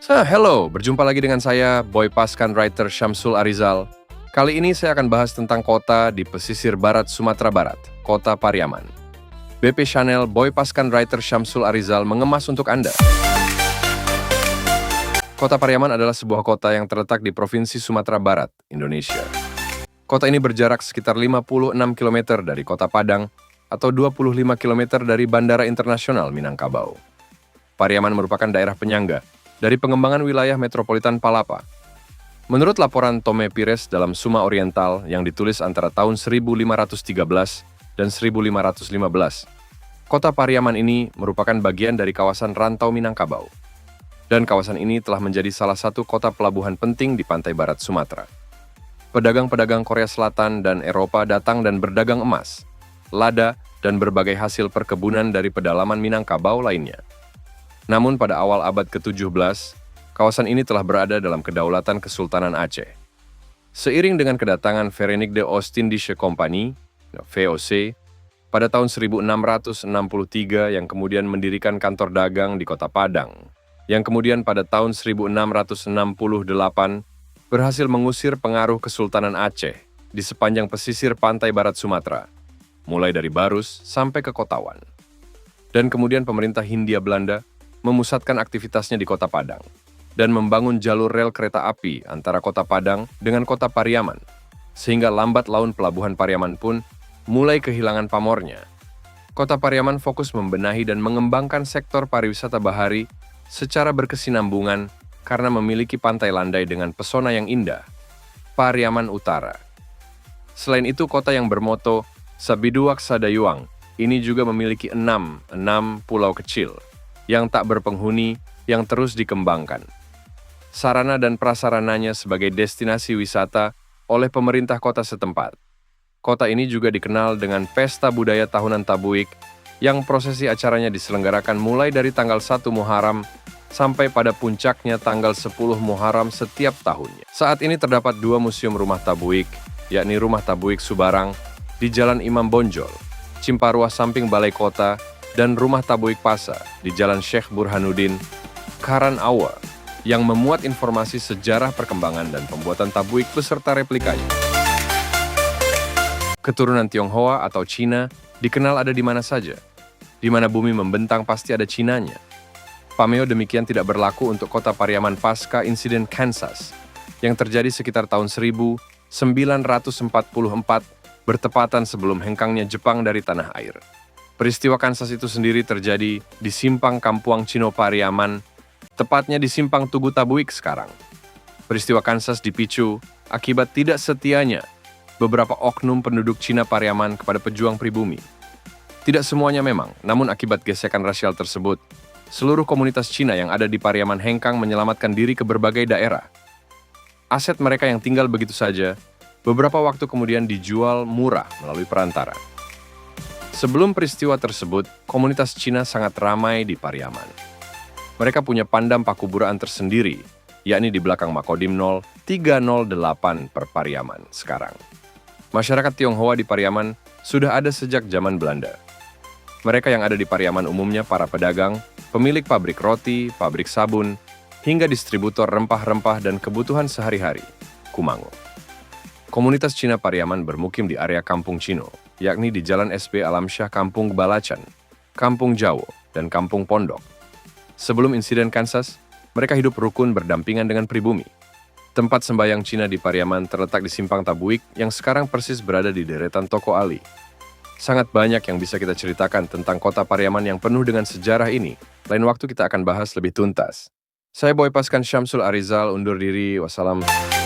Hello, berjumpa lagi dengan saya, Boy Pascan Writer Syamsul Arizal. Kali ini saya akan bahas tentang kota di pesisir barat Sumatera Barat, Kota Pariaman. BP Channel Boy Pascan Writer Syamsul Arizal mengemas untuk Anda. Kota Pariaman adalah sebuah kota yang terletak di Provinsi Sumatera Barat, Indonesia. Kota ini berjarak sekitar 56 km dari Kota Padang atau 25 km dari Bandara Internasional Minangkabau. Pariaman merupakan daerah penyangga dari pengembangan wilayah metropolitan Palapa. Menurut laporan Tome Pires dalam Suma Oriental yang ditulis antara tahun 1513 dan 1515, kota Pariaman ini merupakan bagian dari kawasan Rantau Minangkabau. Dan kawasan ini telah menjadi salah satu kota pelabuhan penting di pantai barat Sumatera. Pedagang-pedagang Korea Selatan dan Eropa datang dan berdagang emas, lada, dan berbagai hasil perkebunan dari pedalaman Minangkabau lainnya. Namun pada awal abad ke-17, kawasan ini telah berada dalam kedaulatan Kesultanan Aceh. Seiring dengan kedatangan Verenigde de Oost-Indische Compagnie, VOC, pada tahun 1663 yang kemudian mendirikan kantor dagang di Kota Padang, yang kemudian pada tahun 1668 berhasil mengusir pengaruh Kesultanan Aceh di sepanjang pesisir pantai barat Sumatera, mulai dari Barus sampai ke Kotawan. Dan kemudian pemerintah Hindia Belanda memusatkan aktivitasnya di Kota Padang dan membangun jalur rel kereta api antara Kota Padang dengan Kota Pariaman, sehingga lambat laun pelabuhan Pariaman pun mulai kehilangan pamornya. Kota Pariaman fokus membenahi dan mengembangkan sektor pariwisata bahari secara berkesinambungan karena memiliki pantai landai dengan pesona yang indah, Pariaman Utara. Selain itu, kota yang bermoto Sabiduak Sadayuang ini juga memiliki enam pulau kecil yang tak berpenghuni yang terus dikembangkan. Sarana dan prasarananya sebagai destinasi wisata oleh pemerintah kota setempat. Kota ini juga dikenal dengan Pesta Budaya Tahunan Tabuik yang prosesi acaranya diselenggarakan mulai dari tanggal 1 Muharram sampai pada puncaknya tanggal 10 Muharram setiap tahunnya. Saat ini terdapat 2 museum rumah Tabuik, yakni Rumah Tabuik Subarang di Jalan Imam Bonjol, Cimparua samping Balai Kota, dan Rumah Tabuik Pasa di Jalan Syekh Burhanuddin, Karanawa, yang memuat informasi sejarah perkembangan dan pembuatan tabuik beserta replikanya. Keturunan Tionghoa atau Cina dikenal ada di mana saja. Di mana bumi membentang pasti ada Cinanya. Pameo demikian tidak berlaku untuk kota Pariaman pasca insiden Kansas yang terjadi sekitar tahun 1944 bertepatan sebelum hengkangnya Jepang dari tanah air. Peristiwa Kansas itu sendiri terjadi di Simpang Kampuang Cino Pariaman, tepatnya di Simpang Tugu Tabuik sekarang. Peristiwa Kansas dipicu akibat tidak setianya beberapa oknum penduduk Cina Pariaman kepada pejuang pribumi. Tidak semuanya memang, namun akibat gesekan rasial tersebut, seluruh komunitas Cina yang ada di Pariaman hengkang menyelamatkan diri ke berbagai daerah. Aset mereka yang tinggal begitu saja, beberapa waktu kemudian dijual murah melalui perantara. Sebelum peristiwa tersebut, komunitas Cina sangat ramai di Pariaman. Mereka punya pandam pakuburan tersendiri, yakni di belakang Makodim 0308 per Pariaman sekarang. Masyarakat Tionghoa di Pariaman sudah ada sejak zaman Belanda. Mereka yang ada di Pariaman umumnya para pedagang, pemilik pabrik roti, pabrik sabun, hingga distributor rempah-rempah dan kebutuhan sehari-hari, Kumango. Komunitas Cina Pariaman bermukim di area Kampung Cino, yakni di Jalan SB Alamsyah Kampung Balacan, Kampung Jawo, dan Kampung Pondok. Sebelum insiden Kansas, mereka hidup rukun berdampingan dengan pribumi. Tempat sembayang Cina di Pariaman terletak di Simpang Tabuik yang sekarang persis berada di deretan Toko Ali. Sangat banyak yang bisa kita ceritakan tentang kota Pariaman yang penuh dengan sejarah ini. Lain waktu kita akan bahas lebih tuntas. Saya Boy Pascan Syamsul Arizal undur diri. Wassalam.